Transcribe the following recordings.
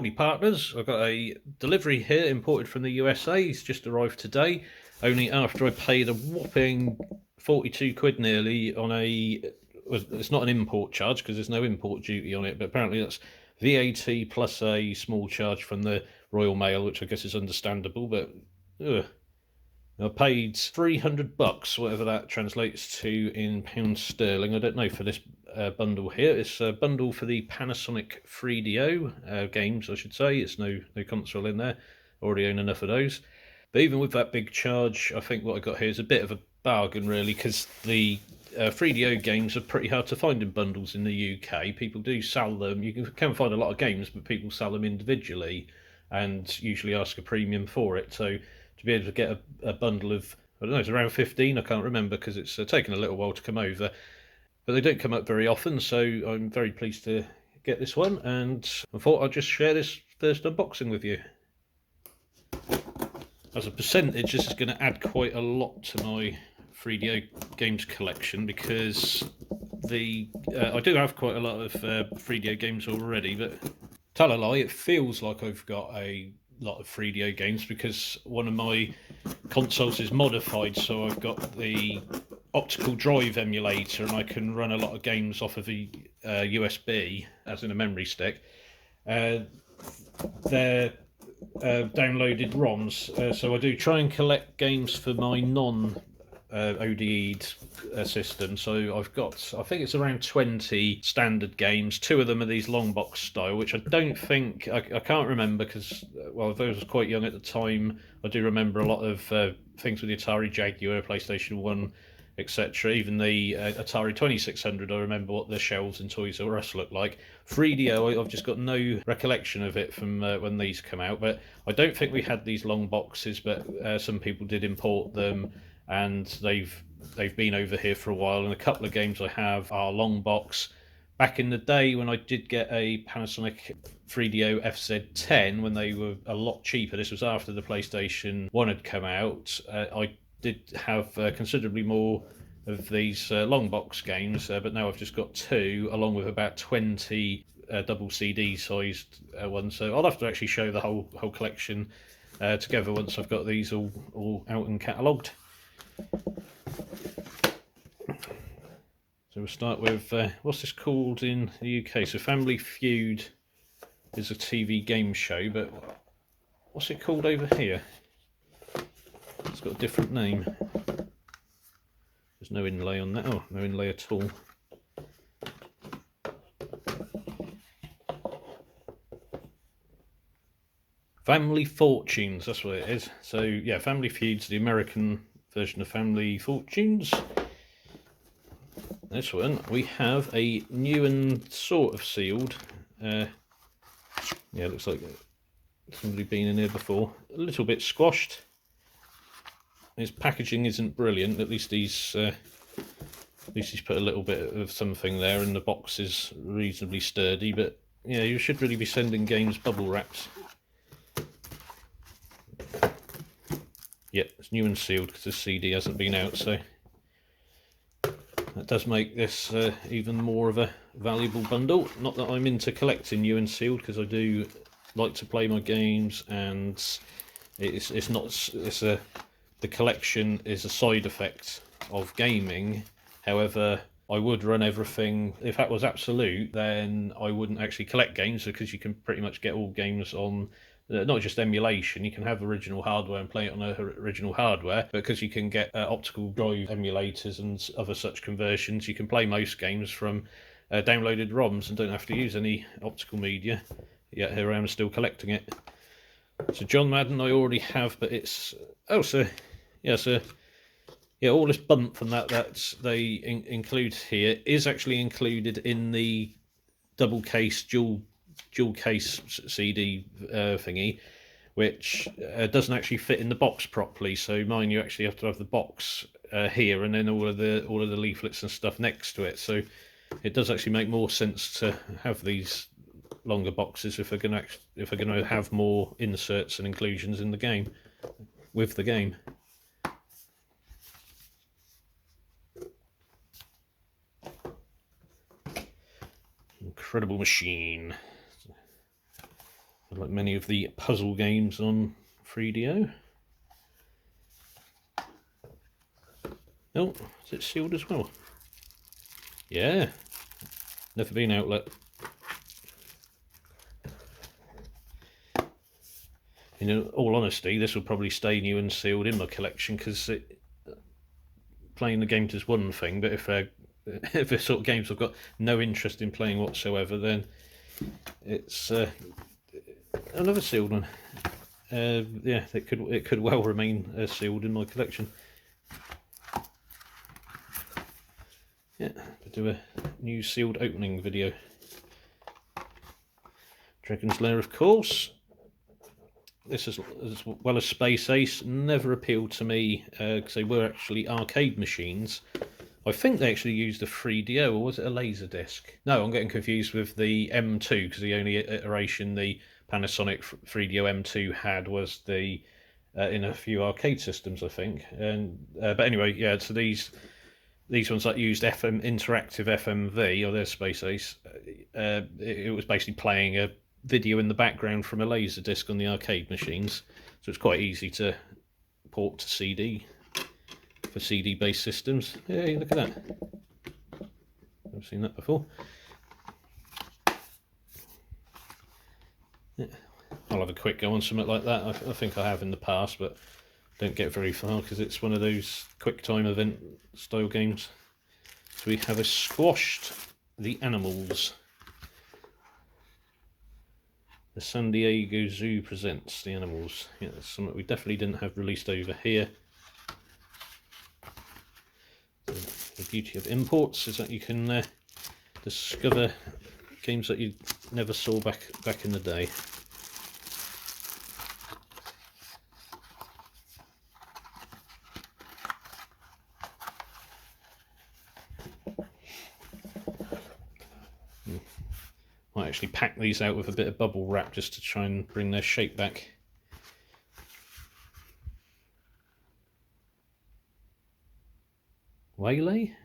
Family Partners. I've got a delivery here imported from the USA. It's just arrived today, only after I paid a whopping 42 quid nearly on a... It's not an import charge because there's no import duty on it, but apparently that's VAT plus a small charge from the Royal Mail, which I guess is understandable, but ugh. I paid $300, whatever that translates to in pounds sterling. I don't know for this bundle here. It's a bundle for the Panasonic 3DO games, I should say. It's no console in there. Already own enough of those. But even with that big charge, I think what I got here is a bit of a bargain, really, because the 3DO games are pretty hard to find in bundles in the UK. People do sell them. You can find a lot of games, but people sell them individually and usually ask a premium for it. So to be able to get a bundle of, I don't know, it's around 15, I can't remember because it's taken a little while to come over, but they don't come up very often, so I'm very pleased to get this one, and I thought I'd just share this first unboxing with you. As a percentage, this is going to add quite a lot to my 3DO games collection, because I do have quite a lot of 3DO games already, but tell a lie, it feels like I've got a lot of 3DO games because one of my consoles is modified, so I've got the optical drive emulator and I can run a lot of games off of a USB, as in a memory stick. They're downloaded ROMs, so I do try and collect games for my non-ODE'd system. So I've got, I think it's around 20 standard games. 2 of them are these Longbox style, which I don't think, I can't remember because, well, I was quite young at the time. I do remember a lot of things with the Atari Jaguar, PlayStation 1, etc. Even the Atari 2600, I remember what the shelves and Toys R Us looked like. 3DO, I've just got no recollection of it from when these come out, but I don't think we had these long boxes, but some people did import them, and they've been over here for a while, and a couple of games I have are long box. Back in the day when I did get a Panasonic 3DO FZ10, when they were a lot cheaper, this was after the PlayStation 1 had come out, I did have considerably more of these long box games, but now I've just got 2, along with about 20 double CD sized ones, so I'll have to actually show the whole collection together once I've got these all out and catalogued. So we'll start with, what's this called in the UK? So Family Feud is a TV game show, but what's it called over here? It's got a different name. There's no inlay on that. Oh, no inlay at all. Family Fortunes, that's what it is. So yeah, Family Feud's the American version of Family Fortunes. This one, we have a new and sort of sealed. Yeah, it looks like somebody been in here before. A little bit squashed. His packaging isn't brilliant. At least he's put a little bit of something there, and the box is reasonably sturdy. But yeah, you should really be sending games bubble wrapped. Yeah, it's new and sealed because the CD hasn't been out, so that does make this even more of a valuable bundle. Not that I'm into collecting new and sealed, because I do like to play my games, and the collection is a side effect of gaming. However, I would run everything. If that was absolute, then I wouldn't actually collect games, because you can pretty much get all games on not just emulation. You can have original hardware and play it on original hardware, but because you can get optical drive emulators and other such conversions, you can play most games from downloaded ROMs and don't have to use any optical media. Yet here I am still collecting it. So John Madden I already have, but it's all this bump and that they include here is actually included in the double case dual case CD thingy, which doesn't actually fit in the box properly. So mine, you actually have to have the box here, and then all of the leaflets and stuff next to it. So it does actually make more sense to have these longer boxes if we're going to have more inserts and inclusions in the game with the game. Incredible machine. like many of the puzzle games on 3DO. Oh, is it sealed as well? Yeah, never been outlet. In all honesty, this will probably stay new and sealed in my collection, because playing the games is one thing, but if they're sort of games I've got no interest in playing whatsoever, then it's another sealed one. Yeah, it could well remain sealed in my collection. Yeah, to do a new sealed opening video. Dragon's Lair, of course. This, as well as Space Ace, never appealed to me because they were actually arcade machines. I think they actually used a 3DO, or was it a Laserdisc? No, I'm getting confused with the M2, because the only iteration the Panasonic 3DO M2 had was the in a few arcade systems, I think. And but anyway, yeah. So these ones that used interactive FMV, or their Space Ace, it was basically playing a video in the background from a Laserdisc on the arcade machines, so it's quite easy to port to CD for CD-based systems. Hey, look at that! I've seen that before. Yeah. I'll have a quick go on something like that. I think I have in the past, but don't get very far because it's one of those quick time event style games. So we have a Squashed the Animals. The San Diego Zoo presents the Animals. Yeah, that's something we definitely didn't have released over here. The beauty of imports is that you can discover games that you never saw back in the day. Might actually pack these out with a bit of bubble wrap just to try and bring their shape back. Whaley?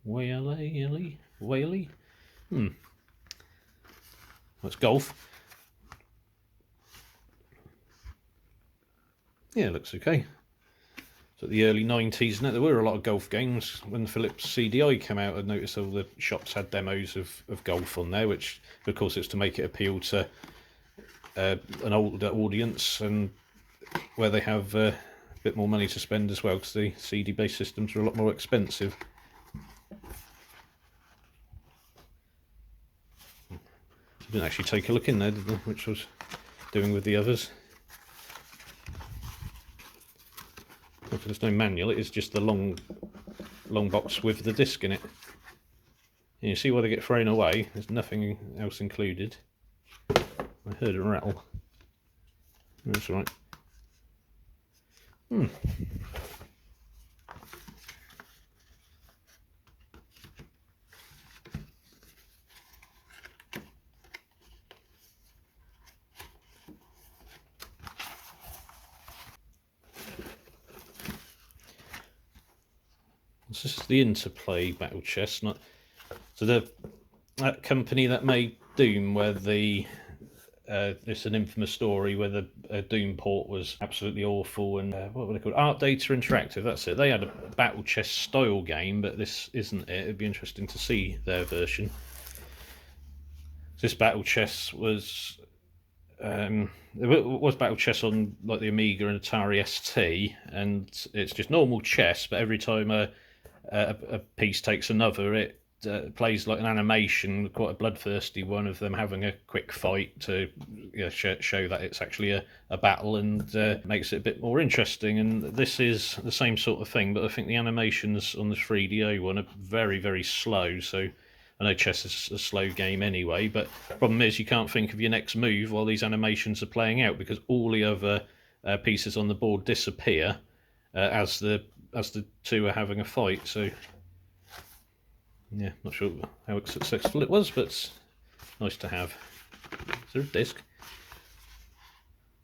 Whaley? That's golf. Yeah, looks okay. So the early 90s, there were a lot of golf games. When the Philips CDI came out, I noticed all the shops had demos of golf on there, which of course it's to make it appeal to an older audience, and where they have a bit more money to spend as well, because the CD-based systems are a lot more expensive. I didn't actually take a look in there, did I? Which I was doing with the others. There's no manual, it is just the long box with the disc in it. And you see why they get thrown away, there's nothing else included. I heard a rattle. That's right. This is the Interplay battle chest. So that company that made Doom, where it's an infamous story where the Doom port was absolutely awful, and what were they called? Art Data Interactive. That's it. They had a battle chest style game, but this isn't it. It'd be interesting to see their version. This battle chess was. It was battle chess on like the Amiga and Atari ST, and it's just normal chess, but every time a piece takes another, it plays like an animation, quite a bloodthirsty one, of them having a quick fight to show that it's actually a battle, and makes it a bit more interesting. And this is the same sort of thing, but I think the animations on the 3DO one are very, very slow, so I know chess is a slow game anyway, but the problem is you can't think of your next move while these animations are playing out, because all the other pieces on the board disappear as the two are having a fight. So yeah, not sure how successful it was, but it's nice to have. Is there a disc?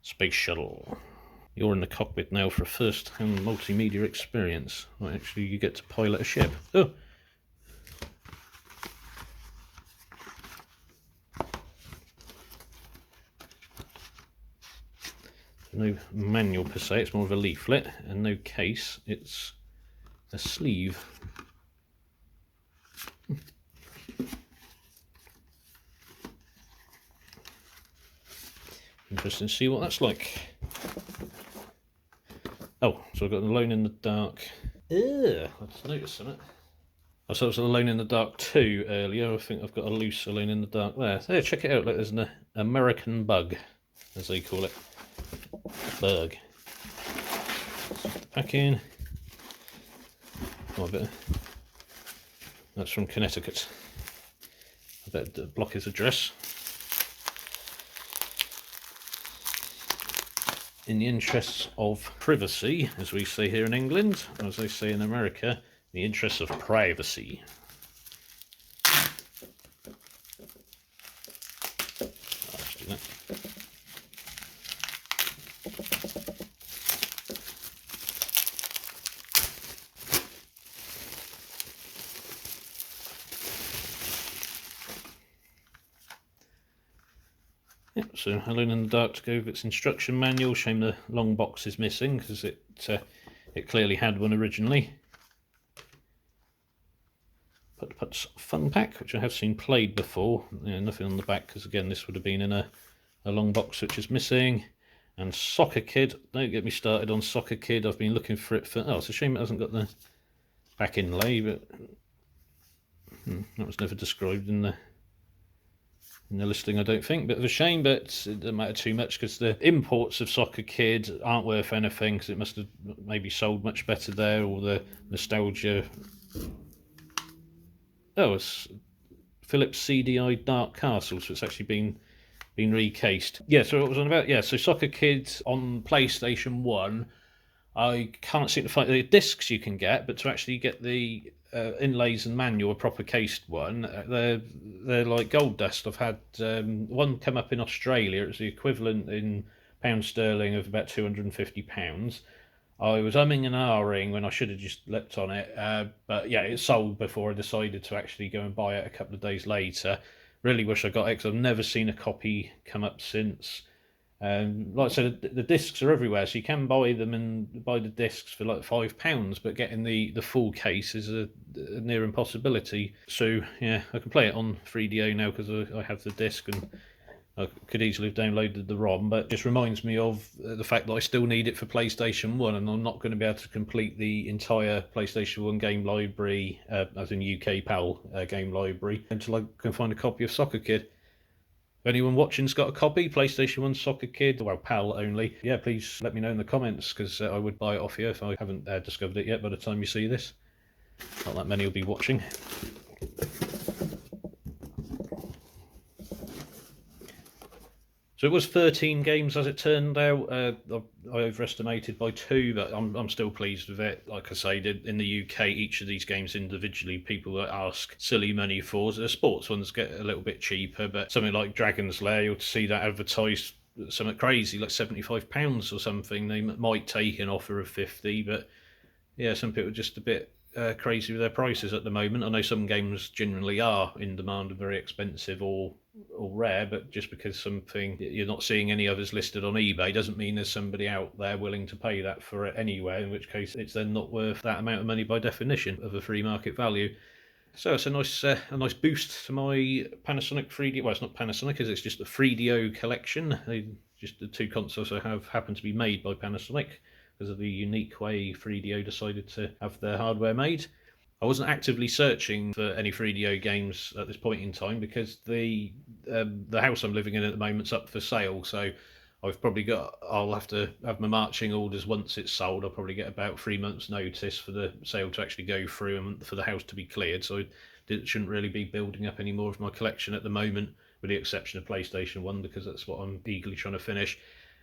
Space Shuttle. You're in the cockpit now for a first-hand multimedia experience. Well, actually, you get to pilot a ship. Oh! No manual per se, it's more of a leaflet, and no case, it's a sleeve. Interesting to see what that's like. Oh, so I've got Alone in the Dark. I just noticed something. I saw it was Alone in the Dark 2 earlier. I think I've got a loose Alone in the Dark there. There, check it out. Look, there's an American bug, as they call it. Bug. Back in. Oh, I better. That's from Connecticut. I better block his address. In the interests of privacy, as we say here in England, or as they say in America, the interests of privacy. Let's do that. Yep, so Alone in the Dark to go with its instruction manual. Shame the Longbox is missing because it clearly had one originally. Put's Fun Pack, which I have seen played before. Yeah, nothing on the back because again this would have been in a Longbox which is missing. And Soccer Kid, don't get me started on Soccer Kid. I've been looking for it for. Oh, it's a shame it hasn't got the back inlay, but that was never described in the listing, I don't think. Bit of a shame, but it doesn't matter too much because the imports of Soccer Kid aren't worth anything because it must have maybe sold much better there, or the nostalgia. Oh, it's Philips CDI Dark Castle, so it's actually been recased. Yeah, so what was on about? Yeah, so Soccer Kid on PlayStation 1, I can't seem to find the discs you can get, but to actually get the inlays and manual, a proper cased one, they're like gold dust. I've had one come up in Australia. It was the equivalent in pound sterling of about £250. I was umming and ahhing when I should have just leapt on it, but yeah, it sold before I decided to actually go and buy it a couple of days later. Really wish I got it because I've never seen a copy come up since. Like I said, the discs are everywhere, so you can buy them and buy the discs for like £5, but getting the full case is a near impossibility. So yeah, I can play it on 3DO now because I have the disc, and I could easily have downloaded the ROM, but it just reminds me of the fact that I still need it for PlayStation 1, and I'm not going to be able to complete the entire PlayStation 1 game library, as in UK PAL game library, until I can find a copy of Soccer Kid. If anyone watching's got a copy, PlayStation 1 Soccer Kid, well, PAL only, yeah, please let me know in the comments, because I would buy it off you if I haven't discovered it yet by the time you see this. Not that many will be watching. So it was 13 games as it turned out. I overestimated by 2, but I'm still pleased with it. Like I say, in the UK, each of these games individually, people ask silly money for. The sports ones get a little bit cheaper, but something like Dragon's Lair, you'll see that advertised something crazy, like £75 or something. They might take an offer of 50, but yeah, some people are just a bit crazy with their prices at the moment. I know some games generally are in demand and very expensive or rare, but just because something you're not seeing any others listed on eBay doesn't mean there's somebody out there willing to pay that for it anywhere, in which case it's then not worth that amount of money by definition of a free market value. So it's a nice boost to my Panasonic 3D. Well, it's not Panasonic, it's just the 3DO collection. Just the 2 consoles I have happen to be made by Panasonic because of the unique way 3DO decided to have their hardware made. I wasn't actively searching for any 3DO games at this point in time because the house I'm living in at the moment's up for sale, so I'll have to have my marching orders once it's sold. I'll probably get about 3 months notice for the sale to actually go through and for the house to be cleared, so I shouldn't really be building up any more of my collection at the moment, with the exception of PlayStation 1, because that's what I'm eagerly trying to finish.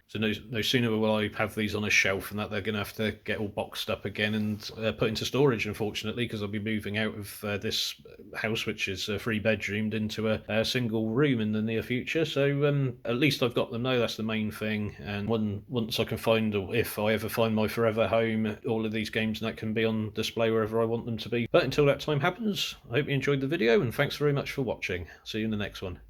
So no sooner will I have these on a shelf and that they're going to have to get all boxed up again and put into storage, unfortunately, because I'll be moving out of this house, which is 3-bedroomed, into a single room in the near future. So at least I've got them now, that's the main thing. And once I can find, or if I ever find my forever home, all of these games and that can be on display wherever I want them to be. But until that time happens, I hope you enjoyed the video, and thanks very much for watching. See you in the next one.